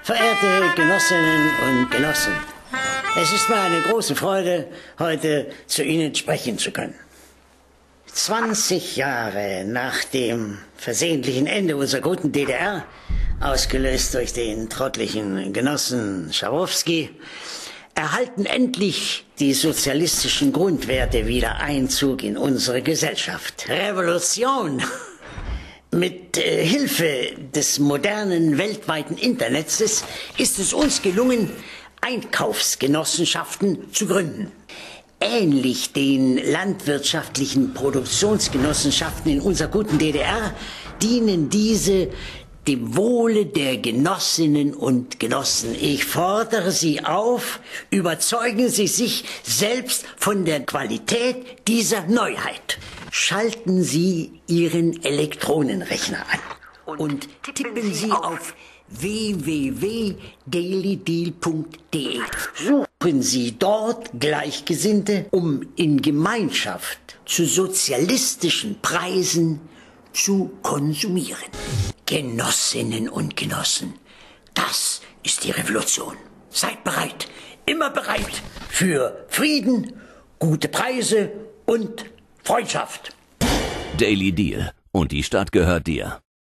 Verehrte Genossinnen und Genossen, es ist mir eine große Freude, heute zu Ihnen sprechen zu können. 20 Jahre nach dem versehentlichen Ende unserer guten DDR, ausgelöst durch den trottlichen Genossen Schabowski, erhalten endlich die sozialistischen Grundwerte wieder Einzug in unsere Gesellschaft. Revolution! Mit Hilfe des modernen weltweiten Internets ist es uns gelungen, Einkaufsgenossenschaften zu gründen. Ähnlich den landwirtschaftlichen Produktionsgenossenschaften in unserer guten DDR dienen diese dem Wohle der Genossinnen und Genossen. Ich fordere Sie auf, überzeugen Sie sich selbst von der Qualität dieser Neuheit. Schalten Sie Ihren Elektronenrechner an und tippen Sie auf www.dailydeal.de. Suchen Sie dort Gleichgesinnte, um in Gemeinschaft zu sozialistischen Preisen zu konsumieren. Genossinnen und Genossen, das ist die Revolution. Seid bereit, immer bereit für Frieden, gute Preise und Freundschaft. Daily Deal. Und die Stadt gehört dir.